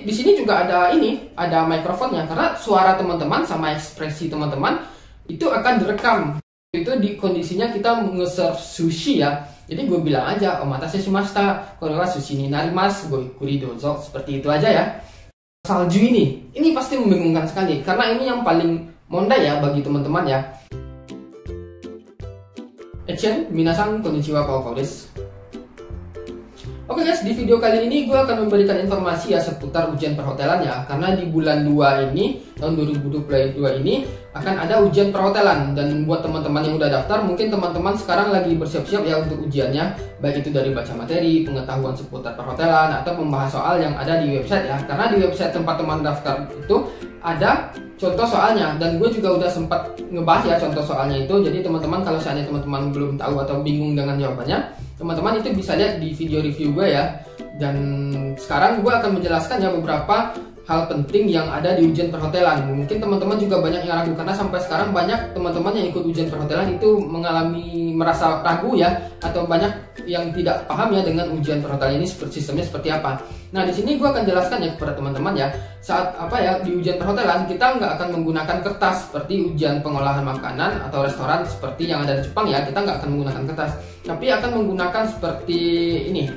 di sini juga ada ada mikrofonnya, karena suara teman-teman sama ekspresi teman-teman itu akan direkam. Itu di kondisinya kita nge-serve sushi ya. Jadi gue bilang aja, omatase shimashita, korewa sushi ni narimasu, goikuri dozo, seperti itu aja ya. Salju ini pasti membingungkan sekali, karena ini yang paling mondai ya bagi teman-teman ya. Echen, minasan konnichiwa, Kawakawa desu. Oke guys, di video kali ini gue akan memberikan informasi ya seputar ujian perhotelan ya. Karena di bulan 2 ini, tahun 2022 ini akan ada ujian perhotelan. Dan buat teman-teman yang udah daftar, mungkin teman-teman sekarang lagi bersiap-siap ya untuk ujiannya. Baik itu dari baca materi, pengetahuan seputar perhotelan, atau membahas soal yang ada di website ya. Karena di website tempat teman daftar itu ada contoh soalnya. Dan gue juga udah sempat ngebahas ya contoh soalnya itu. Jadi teman-teman kalau seandainya teman-teman belum tahu atau bingung dengan jawabannya, teman-teman itu bisa lihat di video review gue ya. Dan sekarang gue akan menjelaskan ya beberapa hal penting yang ada di ujian perhotelan. Mungkin teman-teman juga banyak yang ragu, karena sampai sekarang banyak teman-teman yang ikut ujian perhotelan itu merasa ragu ya, atau banyak yang tidak paham ya dengan ujian perhotelan ini sistemnya seperti apa. Nah, di sini gue akan jelaskan ya kepada teman-teman ya, saat di ujian perhotelan kita nggak akan menggunakan kertas seperti ujian pengolahan makanan atau restoran seperti yang ada di Jepang ya. Kita nggak akan menggunakan kertas, tapi akan menggunakan seperti ini,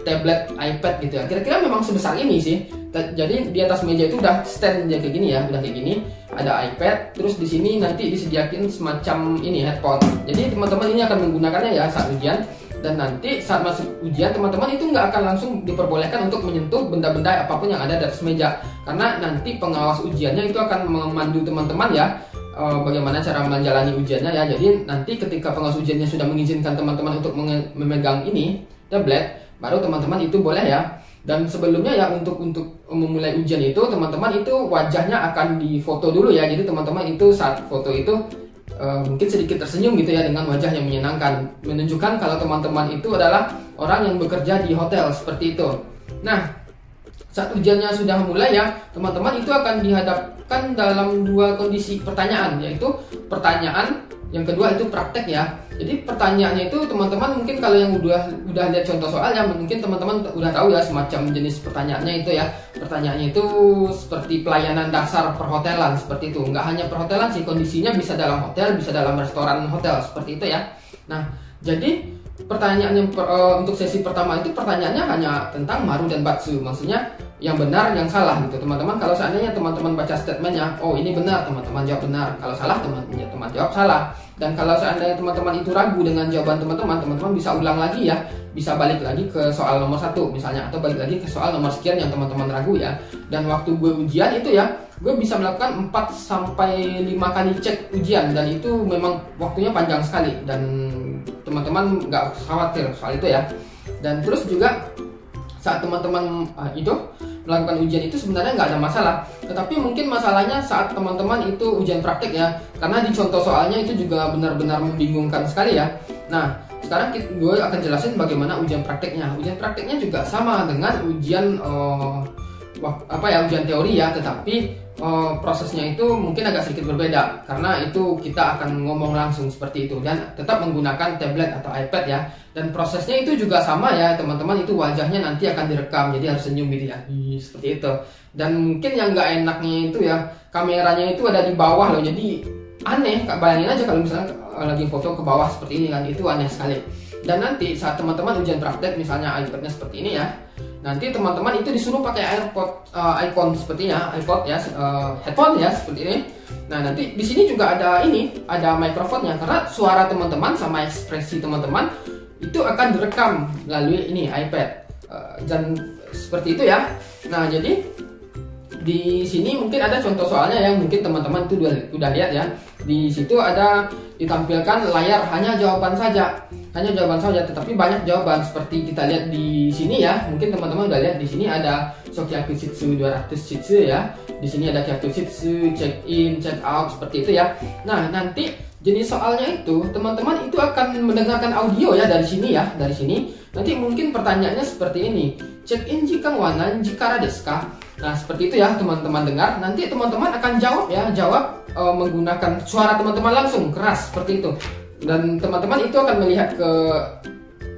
tablet, iPad gitu ya. Kira-kira memang sebesar ini sih. Jadi di atas meja itu udah stand kayak gini ya, udah kayak gini. Ada iPad, terus di sini nanti disediakan semacam ini headphone. Jadi teman-teman ini akan menggunakannya ya saat ujian. Dan nanti saat masuk ujian teman-teman itu nggak akan langsung diperbolehkan untuk menyentuh benda-benda apapun yang ada di atas meja, karena nanti pengawas ujiannya itu akan memandu teman-teman ya bagaimana cara menjalani ujiannya ya. Jadi nanti ketika pengawas ujiannya sudah mengizinkan teman-teman untuk memegang ini tablet, baru teman-teman itu boleh ya. Dan sebelumnya ya untuk memulai ujian itu teman-teman itu wajahnya akan difoto dulu ya. Jadi teman-teman itu saat foto itu mungkin sedikit tersenyum gitu ya dengan wajah yang menyenangkan, menunjukkan kalau teman-teman itu adalah orang yang bekerja di hotel seperti itu. Nah, saat ujiannya sudah mulai ya, teman-teman itu akan dihadapkan dalam dua kondisi pertanyaan, yaitu pertanyaan yang kedua itu praktek ya. Jadi pertanyaannya itu teman-teman mungkin kalau yang udah lihat contoh soalnya, mungkin teman-teman udah tahu ya semacam jenis pertanyaannya itu ya. Pertanyaannya itu seperti pelayanan dasar perhotelan seperti itu. Nggak hanya perhotelan sih, kondisinya bisa dalam hotel, bisa dalam restoran hotel seperti itu ya. Nah, jadi pertanyaan yang untuk sesi pertama itu pertanyaannya hanya tentang maru dan batsu, maksudnya yang benar yang salah gitu teman-teman. Kalau seandainya teman-teman baca statementnya, oh ini benar, teman-teman jawab benar. Kalau salah, teman-teman jawab salah. Dan kalau seandainya teman-teman itu ragu dengan jawaban teman-teman bisa ulang lagi ya, bisa balik lagi ke soal nomor 1 misalnya, atau balik lagi ke soal nomor sekian yang teman-teman ragu ya. Dan waktu gue ujian itu ya, gue bisa melakukan 4-5 kali cek ujian, dan itu memang waktunya panjang sekali, dan teman-teman nggak khawatir soal itu ya. Dan terus juga saat teman-teman itu melakukan ujian itu sebenarnya nggak ada masalah, tetapi mungkin masalahnya saat teman-teman itu ujian praktek ya, karena di contoh soalnya itu juga benar-benar membingungkan sekali ya. Nah, sekarang gue akan jelasin bagaimana ujian prakteknya. Ujian prakteknya juga sama dengan ujian ujian teori ya, tetapi prosesnya itu mungkin agak sedikit berbeda, karena itu kita akan ngomong langsung seperti itu dan tetap menggunakan tablet atau iPad ya. Dan prosesnya itu juga sama ya teman-teman, itu wajahnya nanti akan direkam, jadi harus senyum gitu ya, seperti itu. Dan mungkin yang nggak enaknya itu ya, kameranya itu ada di bawah loh, jadi aneh. Bayangin aja kalau misalnya lagi foto ke bawah seperti ini kan, itu aneh sekali. Dan nanti saat teman-teman ujian praktek, misalnya iPad-nya seperti ini ya, nanti teman-teman itu disuruh pakai iPhone sepertinya, iPod ya, headphone ya seperti ini. Nah, nanti di sini juga ada ada mikrofonnya, karena suara teman-teman sama ekspresi teman-teman itu akan direkam melalui ini iPad, dan seperti itu ya. Nah, jadi di sini mungkin ada contoh soalnya yang mungkin teman-teman itu udah lihat ya. Di situ ada ditampilkan layar hanya jawaban saja, tetapi banyak jawaban seperti kita lihat di sini ya. Mungkin teman-teman udah lihat di sini ada Sokyaku Shitsu 200 Shitsu ya. Di sini ada Kyaku Shitsu, check in, check out seperti itu ya. Nah, nanti jenis soalnya itu teman-teman itu akan mendengarkan audio ya dari sini ya, dari sini. Nanti mungkin pertanyaannya seperti ini. Check in jikan wa nanjikara desu ka? Nah, seperti itu ya teman-teman dengar. Nanti teman-teman akan jawab menggunakan suara teman-teman langsung keras seperti itu. Dan teman-teman itu akan melihat ke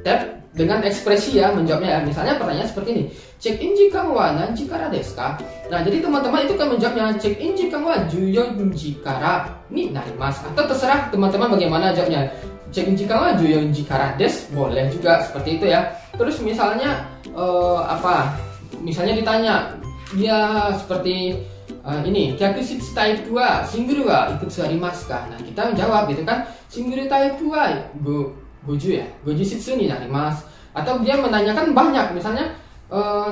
tab dengan ekspresi ya menjawabnya ya. Misalnya pertanyaan seperti ini. check in jikan wa nanchi kara desu ka? Nah, jadi teman-teman itu kan menjawabnya check in jikan wa 14時からになります. Atau terserah teman-teman bagaimana jawabnya. Check in jikan wa 14時からdesu, boleh juga seperti itu ya. Terus misalnya misalnya ditanya dia seperti ini, kyakushitsu type wa single wa ikutsu arimasu ka? Nah, kita menjawab gitu kan, single type wa 50 ya, 50 shitsu ni narimasu. Atau dia menanyakan banyak, misalnya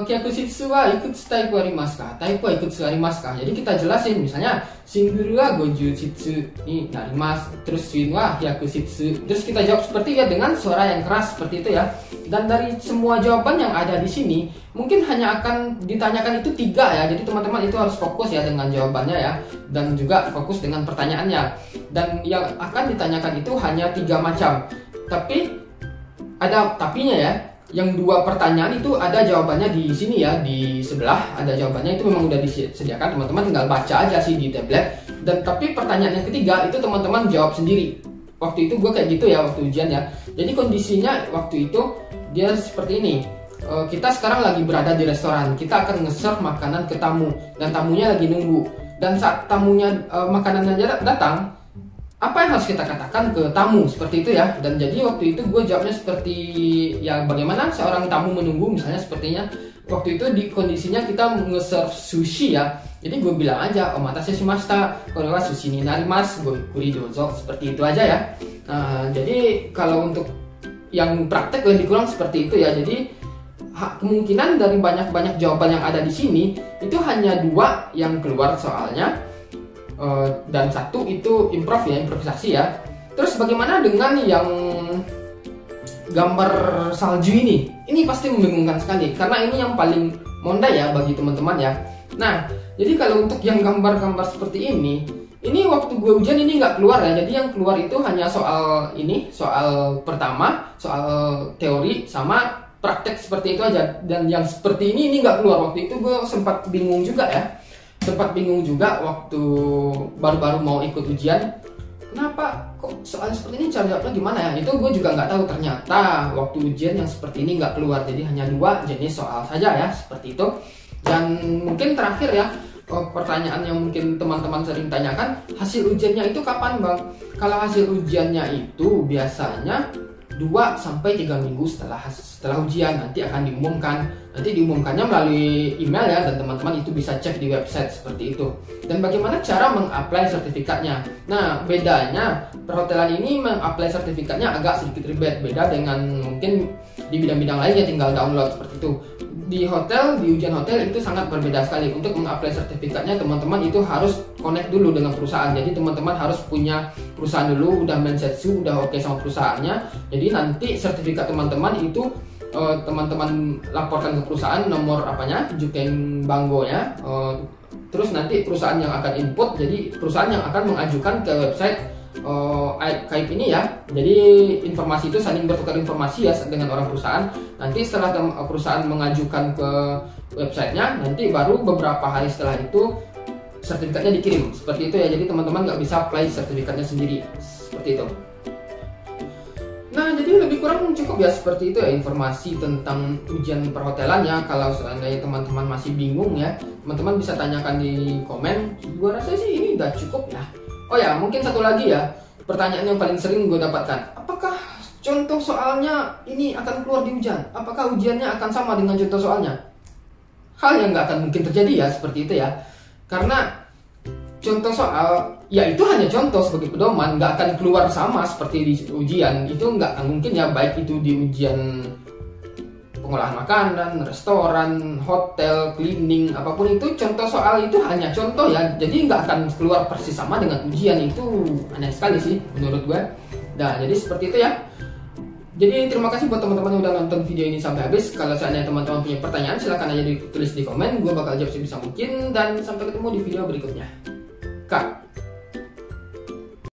kyakushitsu wa ikutsu type arimasu ka? Type wa ikutsu arimasu ka? Jadi kita jelasin, misalnya single wa 50 shitsu ni narimasu, terus swing wa kyakushitsu. Terus kita jawab seperti ya dengan suara yang keras seperti itu ya. Dan dari semua jawaban yang ada di sini, mungkin hanya akan ditanyakan itu 3 ya. Jadi teman-teman itu harus fokus ya dengan jawabannya ya, dan juga fokus dengan pertanyaannya. Dan yang akan ditanyakan itu hanya 3 macam. Tapi ada tapinya ya. Yang 2 pertanyaan itu ada jawabannya di sini ya, di sebelah ada jawabannya, itu memang udah disediakan, teman-teman tinggal baca aja sih di tablet. Dan tapi pertanyaan yang ketiga itu teman-teman jawab sendiri. Waktu itu gue kayak gitu ya waktu ujian ya. Jadi kondisinya waktu itu dia seperti ini. Kita sekarang lagi berada di restoran, kita akan nge-serve makanan ke tamu, dan tamunya lagi nunggu. Dan saat tamunya makanannya datang, apa yang harus kita katakan ke tamu, seperti itu ya. Dan jadi waktu itu gue jawabnya seperti ya bagaimana seorang tamu menunggu, misalnya sepertinya waktu itu di kondisinya kita nge-serve sushi ya. Jadi gue bilang aja omatase shimashita, kore wa sushi ni narimasu, gokuri dozo, seperti itu aja ya. Nah, jadi kalau untuk yang praktek lebih kurang seperti itu ya. Jadi kemungkinan dari banyak jawaban yang ada di sini itu hanya 2 yang keluar soalnya. Dan 1 itu improvisasi ya. Terus bagaimana dengan yang gambar salju ini? Ini pasti membingungkan sekali karena ini yang paling mondai ya bagi teman-teman ya. Nah, jadi kalau untuk yang gambar-gambar seperti ini waktu gue ujian ini nggak keluar ya. Jadi yang keluar itu hanya soal ini, soal pertama, soal teori sama praktek seperti itu aja. Dan yang seperti ini nggak keluar. Waktu itu gue sempat bingung juga ya. Waktu baru-baru mau ikut ujian, kenapa kok soal seperti ini cara jawabnya gimana ya? Itu gue juga nggak tahu. Ternyata waktu ujian yang seperti ini nggak keluar, jadi hanya 2 jenis soal saja ya, seperti itu. Dan mungkin terakhir ya, pertanyaan yang mungkin teman-teman sering tanyakan, hasil ujiannya itu kapan bang? Kalau hasil ujiannya itu biasanya 2-3 minggu setelah ujian nanti akan diumumkan. Nanti diumumkannya melalui email ya, dan teman-teman itu bisa cek di website seperti itu. Dan bagaimana cara mengapply sertifikatnya? Nah, bedanya perhotelan ini mengapply sertifikatnya agak sedikit ribet, beda dengan mungkin di bidang-bidang lain ya tinggal download seperti itu. Di ujian hotel itu sangat berbeda sekali. Untuk mengapply sertifikatnya teman-teman itu harus connect dulu dengan perusahaan. Jadi teman-teman harus punya perusahaan dulu, udah mensetsu, udah oke sama perusahaannya. Jadi nanti sertifikat teman-teman itu teman-teman laporkan ke perusahaan, nomor juken banggonya, terus nanti perusahaan yang akan input. Jadi perusahaan yang akan mengajukan ke website KAIP ini ya. Jadi informasi itu saling bertukar informasi ya dengan orang perusahaan. Nanti setelah perusahaan mengajukan ke websitenya, nanti baru beberapa hari setelah itu sertifikatnya dikirim, seperti itu ya. Jadi teman-teman nggak bisa apply sertifikatnya sendiri, seperti itu. Nah, jadi lebih kurang cukup ya seperti itu ya informasi tentang ujian perhotelan ya. Kalau seandainya teman-teman masih bingung ya, teman-teman bisa tanyakan di komen. Gua rasa sih ini udah cukup ya. Oh ya, mungkin satu lagi ya, pertanyaan yang paling sering gue dapatkan, apakah contoh soalnya ini akan keluar di ujian? Apakah ujiannya akan sama dengan contoh soalnya? Hal yang nggak akan mungkin terjadi ya seperti itu ya. Karena contoh soal ya itu hanya contoh sebagai pedoman, nggak akan keluar sama seperti di ujian. Itu nggak akan mungkin ya, baik itu di ujian pengolahan makanan, restoran, hotel, cleaning, apapun itu contoh soal itu hanya contoh ya. Jadi nggak akan keluar persis sama dengan ujian. Itu aneh sekali sih menurut gue. Nah, jadi seperti itu ya. Jadi terima kasih buat teman-teman yang udah nonton video ini sampai habis. Kalau seandainya teman-teman punya pertanyaan, silahkan aja ditulis di komen. Gue bakal jawab sebisa mungkin. Dan sampai ketemu di video berikutnya. Kak.